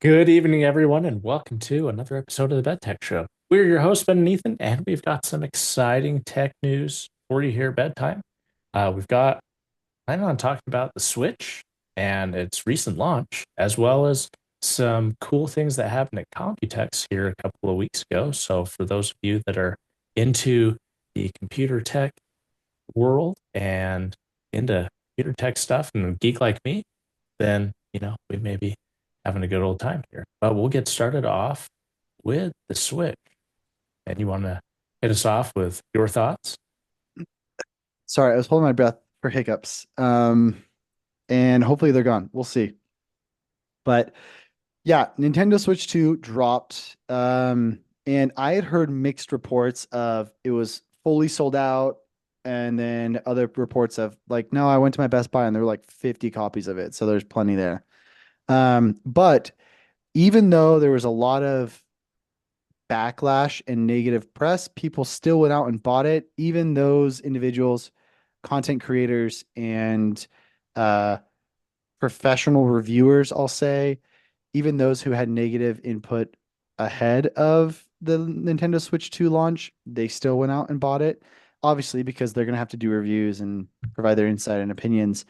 Good evening, everyone, and welcome to another episode of the Bed Tech Show. We're your hosts, Ben and Ethan, and we've got some exciting tech news for you here at bedtime. We've got planning on talking about the Switch and its recent launch, as well as some cool things that happened at Computex here a couple of weeks ago. So, for those of you that are into the computer tech world and into computer tech stuff and a geek like me, then we may be having a good old time here. But we'll get started off with the Switch. And you want to hit us off with your thoughts? Sorry, I was holding my breath for hiccups. And hopefully they're gone. We'll see. But yeah, Nintendo Switch 2 dropped. And I had heard mixed reports of it was fully sold out, and then other reports of like, no, I went to my Best Buy and there were like 50 copies of it. So there's plenty there. But even though there was a lot of backlash and negative press, people still went out and bought it. Even those individuals, content creators, and uh, professional reviewers, I'll say, even those who had negative input ahead of the Nintendo Switch 2 launch, they still went out and bought it. Obviously, because they're going to have to do reviews and provide their insight and opinions.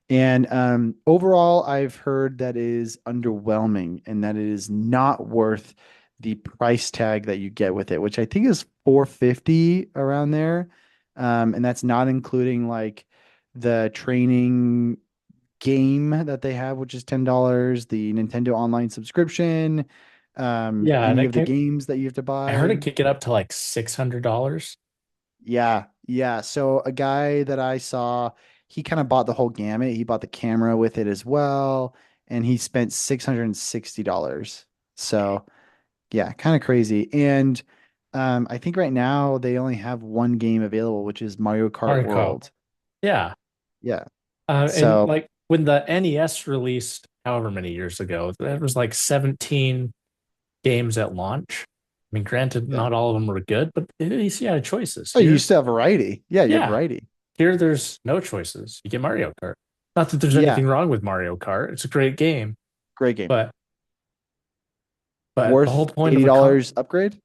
And overall, I've heard that is underwhelming and that it is not worth the price tag that you get with it, which I think is 450 around there. And that's not including like the training game that they have, which is $10, the Nintendo Online subscription, Yeah, and any it of the can games that you have to I heard buy. it could get up to like $600. Yeah, yeah. So a guy that I saw, he kind of bought the whole gamut. He bought the camera with it as well, and he spent $660. So yeah, kind of crazy. And I think right now they only have one game available, which is Mario Kart Mario Kart. World. Yeah. Yeah. And So like when the NES released however many years ago, there was like 17 games at launch. I mean, granted, yeah. not all of them were good, but at least you had choices. Oh, you Here, used to have variety. Yeah, you have yeah, variety. here there's no choices. You get Mario Kart. Not that there's Yeah, anything wrong with Mario Kart. It's a great game, great game. but the whole Worth point of $80 upgrade?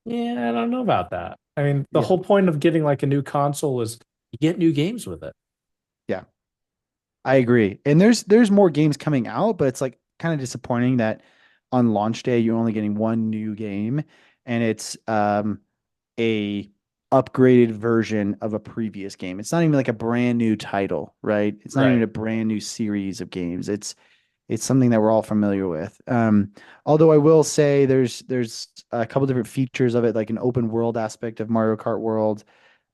yeah, I don't know about that. I mean, the Yeah. whole point of getting like a new console is you get new games with it. Yeah. I agree. And there's more games coming out, but it's like kind of disappointing that on launch day you're only getting one new game and it's a upgraded version of a previous game. It's not even like a brand new title, right? It's not even Right. a brand new series of games. It's something that we're all familiar with. Although I will say there's a couple different features of it, like an open world aspect of Mario Kart World.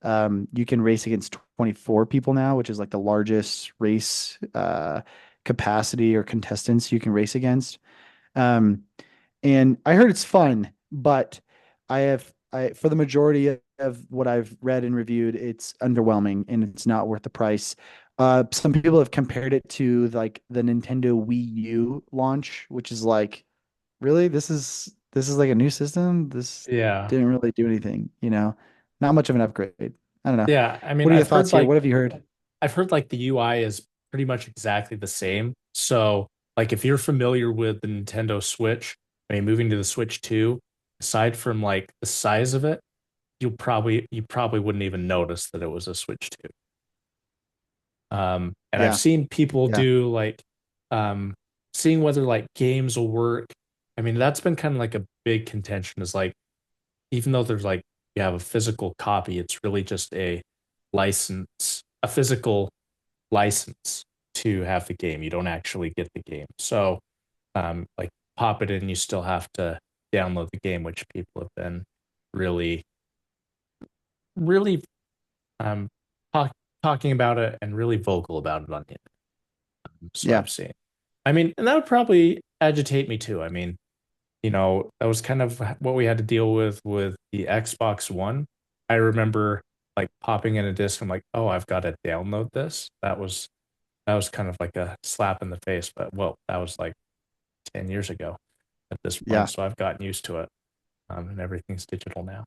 You can race against 24 people now, which is like the largest race capacity or contestants you can race against. Um, and I heard it's fun, but I for the majority of what I've read and reviewed, it's underwhelming and it's not worth the price. Some people have compared it to like the Nintendo Wii U launch, which is like, really, this is like a new system. This Yeah. didn't really do anything, not much of an upgrade. I don't know. Yeah. I mean, What are your thoughts here? What have you heard? I've heard like the UI is pretty much exactly the same. So, like if you're familiar with the Nintendo Switch, I mean, moving to the Switch 2, aside from like the size of it, you probably wouldn't even notice that it was a Switch 2. And I've Yeah, seen people yeah, do like um seeing whether like games will work. I mean, that's been kind of like a big contention is like even though there's like you have a physical copy, it's really just a physical license to have the game. You don't actually get the game. So, like pop it in, you still have to download the game, which people have been really, really um talk, talking about it and really vocal about it on the internet. So yeah, I'm seeing. I mean, and that would probably agitate me too. I mean, that was kind of what we had to deal with the Xbox One. I remember like popping in a disc. I'm like, oh, I've got to download this. That was kind of like a slap in the face, but well, that was like 10 years ago at this point. yeah, So I've gotten used to it. And everything's digital now.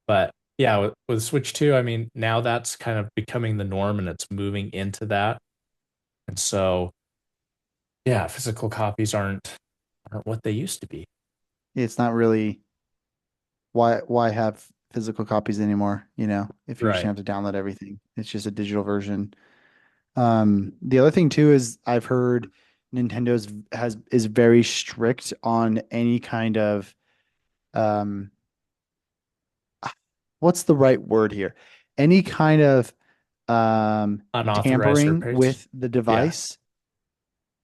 But yeah, with Switch 2, I mean, now that's kind of becoming the norm and it's moving into that. And so, yeah, physical copies aren't what they used to be. It's not really why have physical copies anymore, if you're just Right. gonna have to download everything. It's just a digital version. The other thing too is I've heard Nintendo's has is very strict on any kind of um what's the right word here? Any kind of Unauthorized tampering repairs. with the Yeah. device,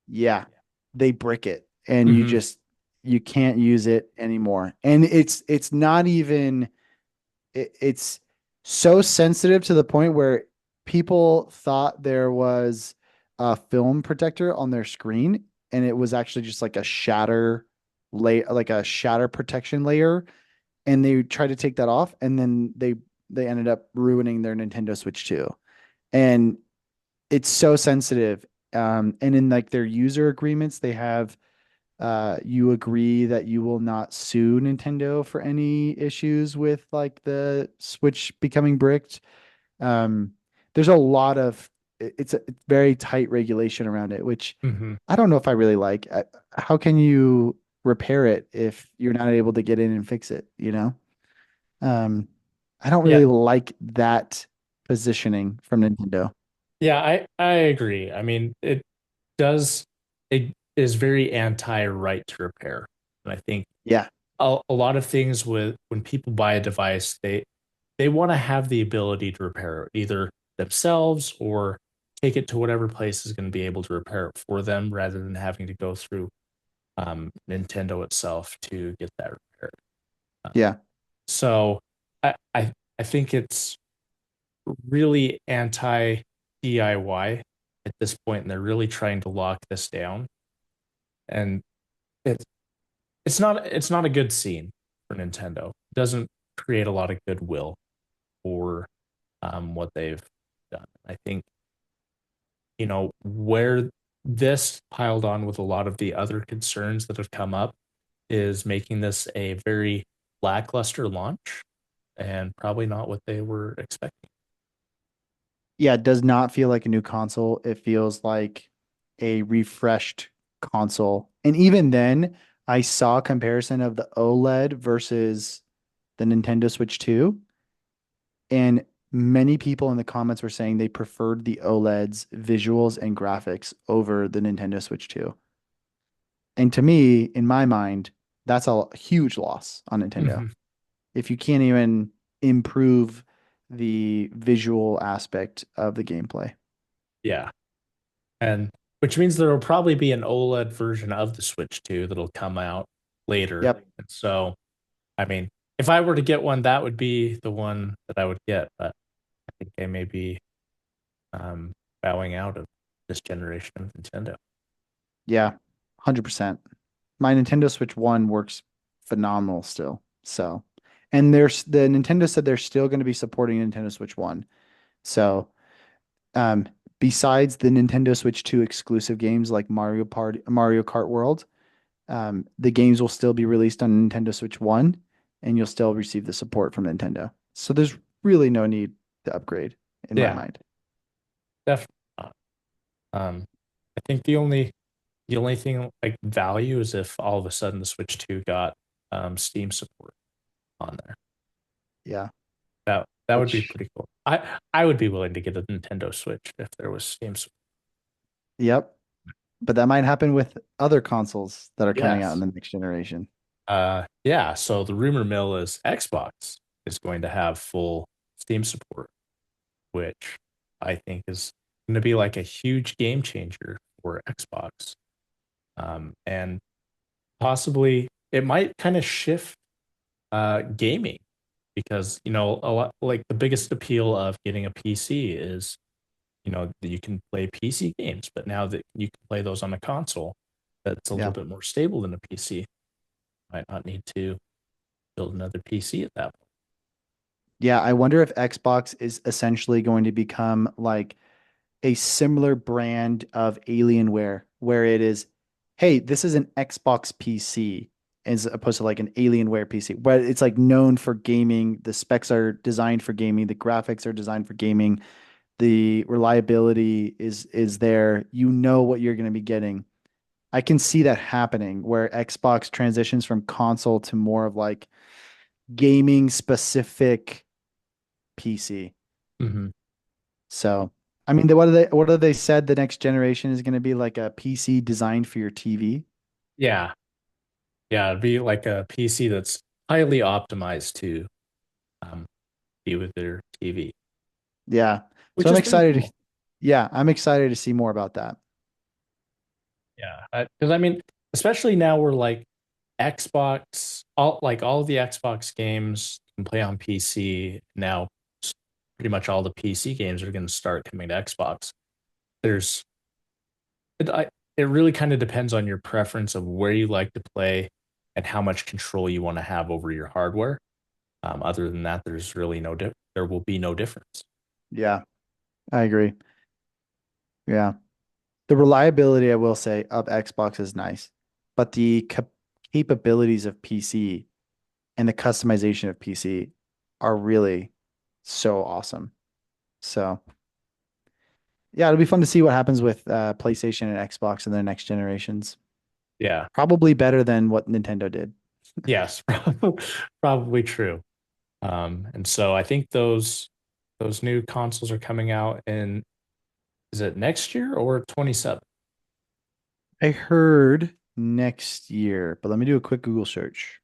yeah, they brick it and Hmm. you can't use it anymore. And it's not even it's so sensitive to the point where people thought there was a film protector on their screen and it was actually just like a shatter like a shatter protection layer, and they tried to take that off and then they ended up ruining their Nintendo Switch 2. And it's so sensitive. And in like their user agreements, they have you agree that you will not sue Nintendo for any issues with like the Switch becoming bricked. Um, there's a lot of it's a very tight regulation around it, which Hmm. I don't know if I really like. How can you repair it if you're not able to get in and fix it, Um, I don't Yeah. really like that positioning from Nintendo. Yeah, I agree. I mean, does it is very anti right to repair. And I think Yeah, a lot of things with when people buy a device, they want to have the ability to repair it, either themselves or take it to whatever place is going to be able to repair it for them rather than having to go through Nintendo itself to get that repaired. Uh, yeah, so I think it's really anti DIY at this point, and they're really trying to lock this down. And it's it's not a good scene for Nintendo. It doesn't create a lot of goodwill for what they've done. I think where this piled on with a lot of the other concerns that have come up is making this a very lackluster launch and probably not what they were expecting. yeah. It does not feel like a new console. It feels like a refreshed console. And even then, I saw a comparison of the OLED versus the Nintendo Switch 2, and many people in the comments were saying they preferred the OLED's visuals and graphics over the Nintendo Switch 2. And to me, in my mind, that's a huge loss on Nintendo. Mhm. If you can't even improve the visual aspect of the gameplay. Yeah. And which means there will probably be an OLED version of the Switch 2 that'll come out later. Yep. And so, I mean, if I were to get one, that would be the one that I would get. But I think I may be um, bowing out of this generation of Nintendo. Yeah. 100%. My Nintendo Switch 1 works phenomenal still. So, and there's the Nintendo said they're still going to be supporting Nintendo Switch 1. So, um, besides the Nintendo Switch 2 exclusive games like Mario Kart World, the games will still be released on Nintendo Switch 1 and you'll still receive the support from Nintendo. So there's really no need to upgrade in my Yeah, mind. definitely not. I think the only thing like value is if all of a sudden the Switch 2 got Steam support on there. Yeah. That would be Which, pretty cool. I would be willing to get a Nintendo Switch if there was Steam support. yep. But that might happen with other consoles that are coming out in Yes. the next generation. Yeah, so the rumor mill is Xbox is going to have full Steam support, which I think is going to be like a huge game changer for Xbox. And possibly it might kind of shift gaming because a lot like the biggest appeal of getting a PC is that you can play PC games, but now that you can play those on a console that's a little Yeah. bit more stable than a PC, might not need to build another PC at that point. Yeah. I wonder if Xbox is essentially going to become like a similar brand of Alienware, where it is, hey, this is an Xbox PC as opposed to like an Alienware PC, but it's like known for gaming. The specs are designed for gaming. The graphics are designed for gaming. The reliability is there. You know what you're going to be getting. I can see that happening where Xbox transitions from console to more of like gaming specific PC. Hmm. So, I mean, what have they said the next generation is going to be like a PC designed for your TV? Yeah. Yeah. It'd be like a PC that's highly optimized to um, be with their TV, Yeah. So which I'm is pretty excited. cool. Yeah, I'm excited to see more about that. Yeah. Because I mean, especially now we're like Xbox, all of the Xbox games can play on PC now. Pretty much all the PC games are going to start coming to Xbox. There's it really kind of depends on your preference of where you like to play and how much control you want to have over your hardware. Other than that, there's really there will be no difference. Yeah, I agree. Yeah. The reliability, I will say, of Xbox is nice, but the capabilities of PC and the customization of PC are really so awesome. So, yeah, it'll be fun to see what happens with PlayStation and Xbox in the next generations. Yeah. Probably better than what Nintendo did. Yes, probably true. And so I think those new consoles are coming out in, is it next year or 27? I heard next year, but let me do a quick Google search.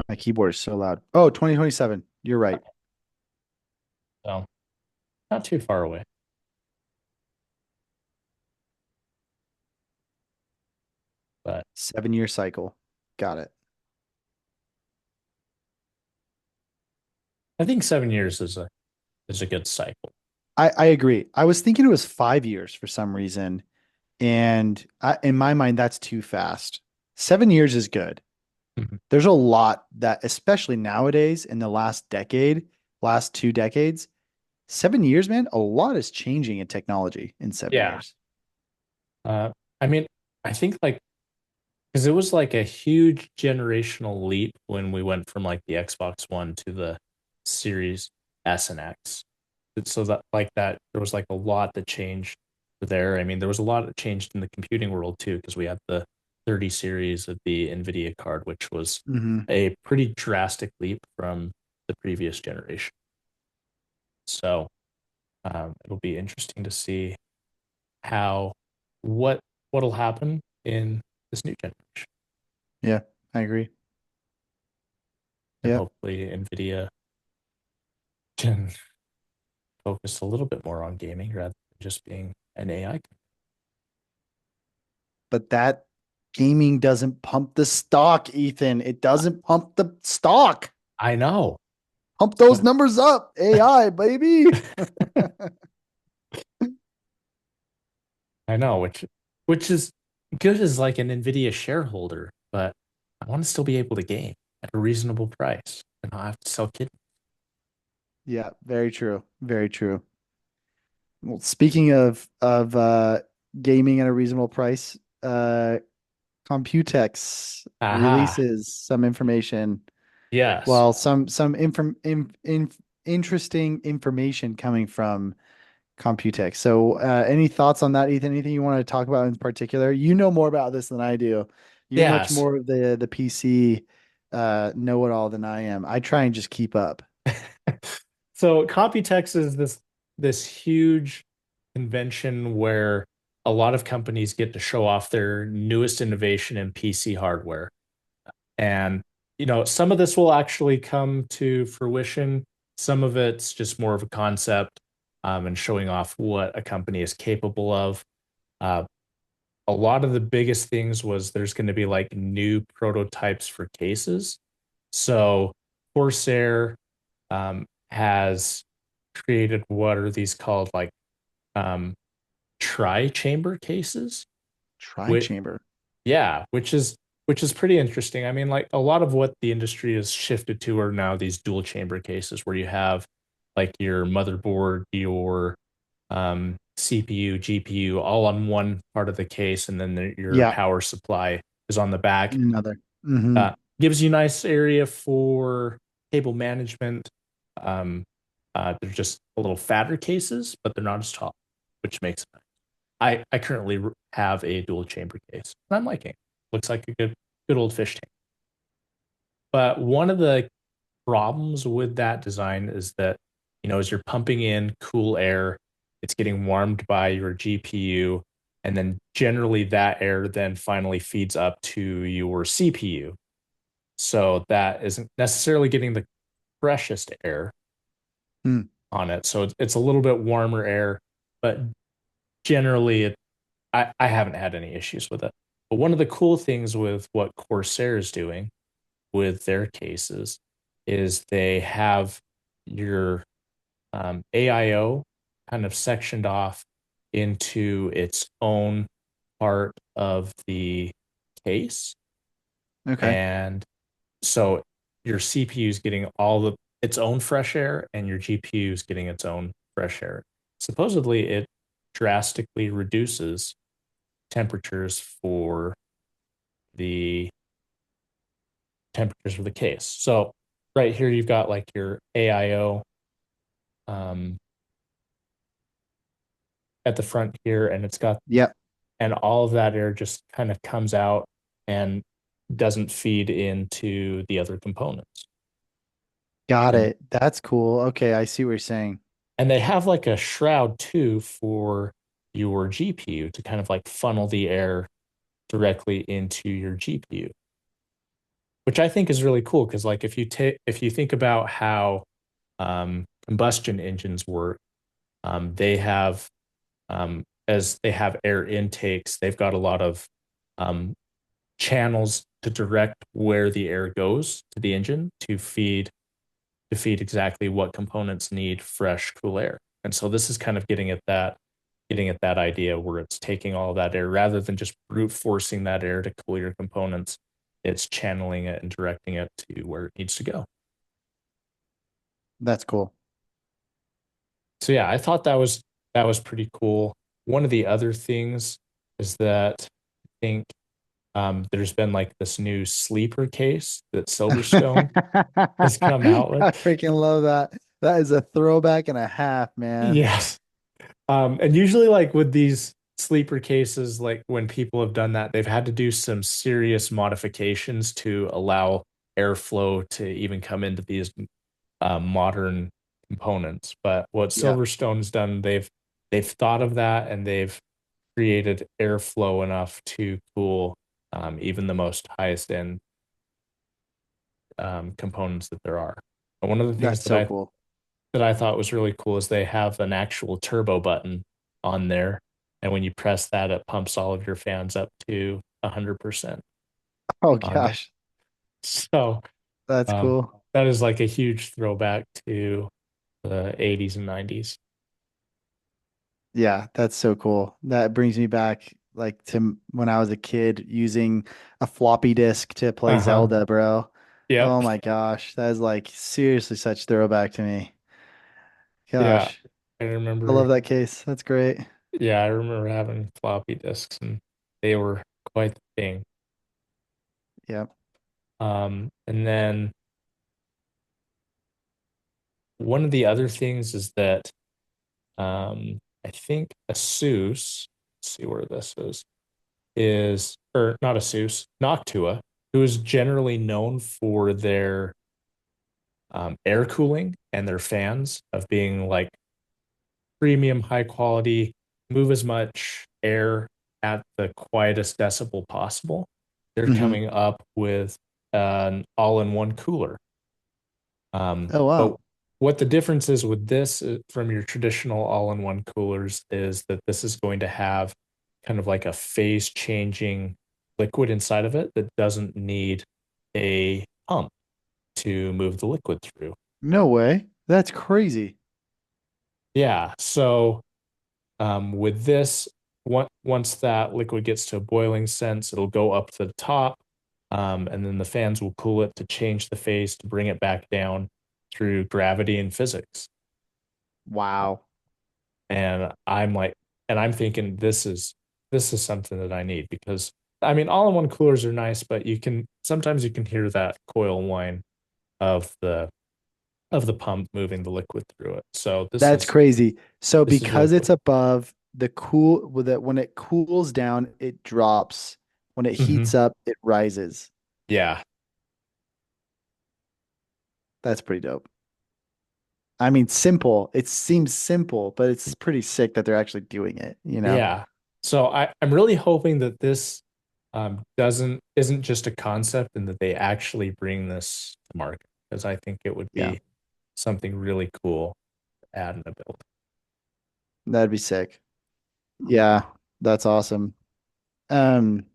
My keyboard is so loud. Oh, 2027. You're right. So not too far away. But 7 year cycle. Got it. I think 7 years is a good cycle. I agree. I was thinking it was 5 years for some reason. And in my mind, that's too fast. 7 years is good. Mhm. There's a lot that, especially nowadays in the last decade, last 2 decades, 7 years, man, a lot is changing in technology in seven Yeah. years. Uh, I mean, I think like because it was like a huge generational leap when we went from like the Xbox One to the Series S and X. So that like that there was like a lot that changed there. I mean, there was a lot that changed in the computing world too, because we had the 30 series of the NVIDIA card, which was Hmm. a pretty drastic leap from the previous generation. So it'll be interesting to see how what what'll happen in this new generation. Yeah, I agree. And Yeah. hopefully NVIDIA can focus a little bit more on gaming rather than just being an AI. But that gaming doesn't pump the stock, Ethan. It doesn't pump the stock. I know. Pump those So numbers up. AI, baby. I know, which is good as like an NVIDIA shareholder, but I want to still be able to game at a reasonable price and not have to sell kit. Yeah, very true. Very true. Well, speaking of gaming at a reasonable price, Computex Aha. releases some information. Yes. Well, some interesting information coming from Computex. So, any thoughts on that, Ethan? Anything you want to talk about in particular? You know more about this than I do. You're much Yes. more of the PC know-it-all than I am. I try and just keep up. So Computex is this huge convention where a lot of companies get to show off their newest innovation in PC hardware. And some of this will actually come to fruition. Some of it's just more of a concept, and showing off what a company is capable of. Uh, a lot of the biggest things was there's going to be like new prototypes for cases. So Corsair has created what are these called like um, tri-chamber cases, which Tri-chamber. yeah, which is pretty interesting. I mean, like a lot of what the industry has shifted to are now these dual chamber cases where you have like your motherboard, your CPU, GPU all on one part of the case, and then your Yeah, power supply is on the back. another. Hmm. Gives you nice area for cable management, um, They're just a little fatter cases, but they're not as tall, which makes it nice. I currently have a dual chamber case, and I'm liking it. Looks like a good old fish tank. But one of the problems with that design is that, as you're pumping in cool air, it's getting warmed by your GPU, and then generally that air then finally feeds up to your CPU. So that isn't necessarily getting the freshest air Hmm. on it. So it's a little bit warmer air, but generally I haven't had any issues with it. But one of the cool things with what Corsair is doing with their cases is they have your AIO kind of sectioned off into its own part of the case. Okay. And so your CPU is getting its own fresh air and your GPU is getting its own fresh air. Supposedly, it drastically reduces temperatures for the temperatures for the case. So right here, you've got like your AIO um, at the front here, and Yep. and all of that air just kind of comes out and doesn't feed into the other components. Got And it. That's cool. Okay, I see what you're saying. and they have like a shroud too for your GPU to kind of like funnel the air directly into your GPU, which I think is really cool because like if you think about how combustion engines work, they have as they have air intakes, they've got a lot of um, channels to direct where the air goes to the engine to feed exactly what components need fresh, cool air. And so this is kind of getting at that idea where it's taking all of that air rather than just brute forcing that air to cool your components. It's channeling it and directing it to where it needs to go. That's cool. So yeah, I thought that was pretty cool. One of the other things is that I think there's been like this new sleeper case that Silverstone has come out with. I freaking love that. That is a throwback and a half, man. Yes. And usually like with these sleeper cases, like when people have done that, they've had to do some serious modifications to allow airflow to even come into these modern components. But what Yeah, Silverstone's done, they've thought of that and they've created airflow enough to cool even the most highest end components that there are. And one of the things that's so cool. that I thought was really cool is they have an actual turbo button on there, and when you press that, it pumps all of your fans up to 100% Oh on there. gosh, So that's um, cool. that is like a huge throwback to the 80s and 90s. Yeah, that's so cool. That brings me back like to when I was a kid using a floppy disk to play Uh-huh. Zelda, bro. Yep. Oh my gosh, that is like seriously such throwback to me. Yeah. Gosh, I I love remember that case. That's great. Yeah, I remember having floppy disks and they were quite the thing. Yeah. And then one of the other things is that I think ASUS, let's see where this is, or not ASUS, Noctua, who is generally known for their air cooling and their fans of being like premium, high quality, move as much air at the quietest decibel possible. They're Hmm. coming up with an all-in-one cooler. Oh But wow. what the difference is with this from your traditional all-in-one coolers is that this is going to have kind of like a phase changing liquid inside of it that doesn't need a pump to move the liquid through. No way. That's crazy. Yeah, so with this, once that liquid gets to a boiling sense, it'll go up to the top, and then the fans will cool it to change the phase to bring it back down through gravity and physics. Wow. And I'm like, and I'm thinking this is something that I need because I mean, all-in-one coolers are nice, but you can sometimes you can hear that coil whine of the of the pump moving the liquid through it. So That's crazy. So this is really because it's cool. above the cool with it, when it cools down, it drops. When it Hmm. heats up, it rises. Yeah, That's pretty dope. I mean, simple. It seems simple, but it's pretty sick that they're actually doing it, you know? yeah. So I'm really hoping that this doesn't isn't just a concept and that they actually bring this to market because I think it would Yeah, be something really cool to add in a build. that'd be sick. Yeah, that's awesome. Um,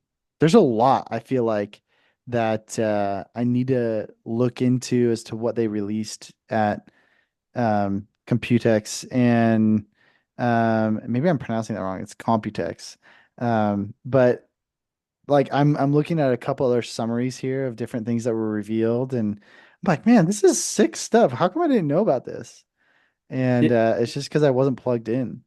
there's a lot I feel like that I need to look into as to what they released at Computex and maybe I'm pronouncing that wrong. It's Computex. But like I'm looking at a couple other summaries here of different things that were revealed and I'm like, man, this is sick stuff. How come I didn't know about this? And it's just because I wasn't plugged in.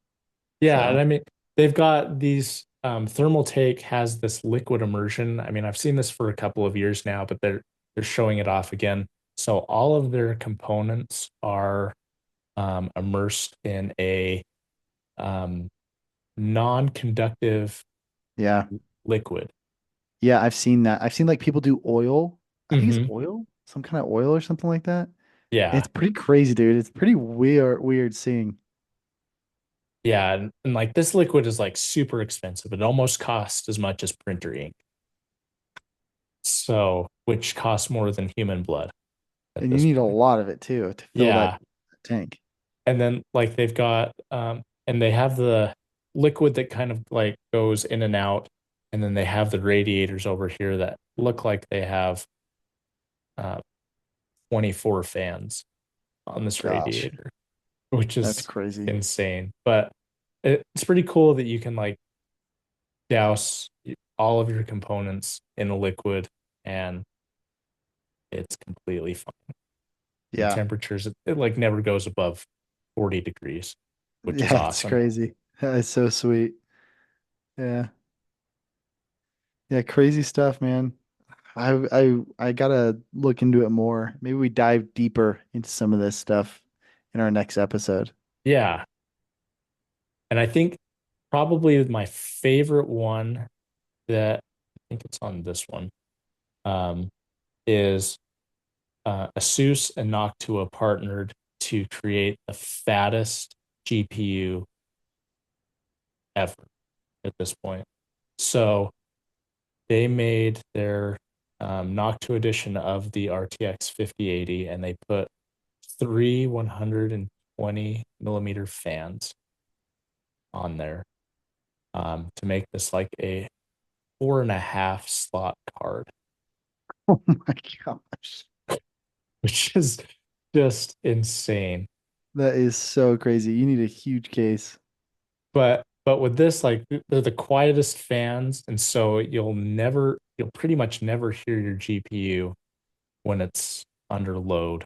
Yeah, and So I mean they've got these Thermal Take has this liquid immersion. I mean, I've seen this for a couple of years now, but they're showing it off again. So all of their components are immersed in a um, non-conductive yeah. liquid. Yeah, I've seen that. I've seen like people do oil. I think it's Hmm. oil, some kind of oil or something like that. Yeah, It's pretty crazy, dude. It's pretty weird seeing. yeah, and like this liquid is like super expensive. It almost costs as much as printer ink. So, which costs more than human blood at And you this need a point. lot of it too to fill that Yeah. tank. And then like they've got and they have the liquid that kind of like goes in and out, and then they have the radiators over here that look like they have uh 24 fans on this Gosh, radiator, which that's is crazy. insane. But it's pretty cool that you can like douse all of your components in a liquid and it's completely fine. And Yeah. temperatures, it like never goes above 40 degrees, which is Yeah, it's awesome. crazy. It's so sweet. Yeah. Yeah, crazy stuff, man. I gotta look into it more. Maybe we dive deeper into some of this stuff in our next episode. Yeah. And I think probably my favorite one that I think it's on this one um, is Asus and Noctua partnered to create the fattest GPU ever at this point. So they made their Noctua edition of the RTX 5080 and they put three 120 millimeter fans on there to make this like a 4.5 slot card, Oh my gosh. which is just insane. That is so crazy. You need a huge case. But with this, like they're the quietest fans, and so you'll pretty much never hear your GPU when it's under load.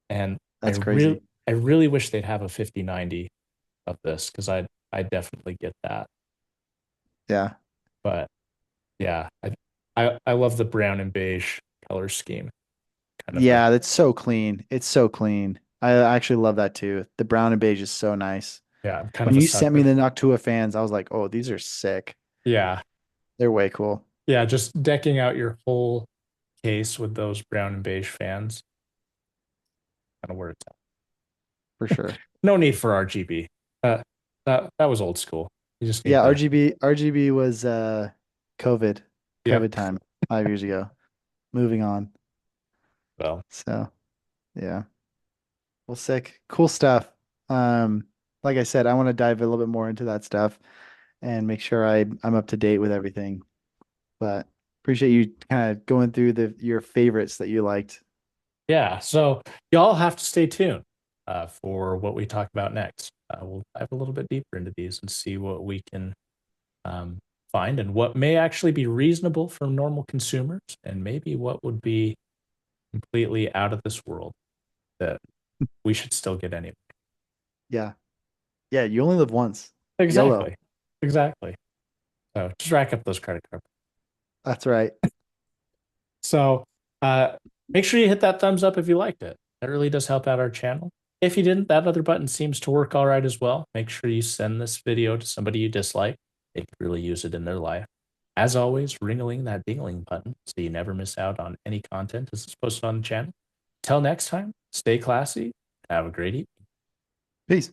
And That's crazy. I really wish they'd have a 5090 of this because I definitely get that. Yeah. But yeah, I love the brown and beige color scheme. Kind of a Yeah, that's so clean. It's so clean. I actually love that too. The brown and beige is so nice. yeah, I'm kind When of a you sent me sucker. the Noctua fans, I was like, oh, these are sick. Yeah, They're way cool. yeah, just decking out your whole case with those brown and beige fans, kind of where it's at. For sure. No need for RGB. That was old school. You just need Yeah, to. RGB was COVID, Yep. COVID time 5 years ago. Moving on. Well, So yeah. Well, sick. Cool stuff. Like I said, I want to dive a little bit more into that stuff and make sure I'm up to date with everything. But appreciate you kind of going through your favorites that you liked. yeah. So y'all have to stay tuned for what we talk about next. We'll dive a little bit deeper into these and see what we can um, find and what may actually be reasonable for normal consumers, and maybe what would be completely out of this world that we should still get anyway. Yeah. Yeah, you only live once. YOLO. Exactly. Exactly. So just rack up those credit cards. That's right. So uh, make sure you hit that thumbs up if you liked it. That really does help out our channel. If you didn't, that other button seems to work all right as well. Make sure you send this video to somebody you dislike. They could really use it in their life. As always, ring-a-ling that ding-a-ling button so you never miss out on any content as it's posted on the channel. Till next time, stay classy. Have a great evening. Peace.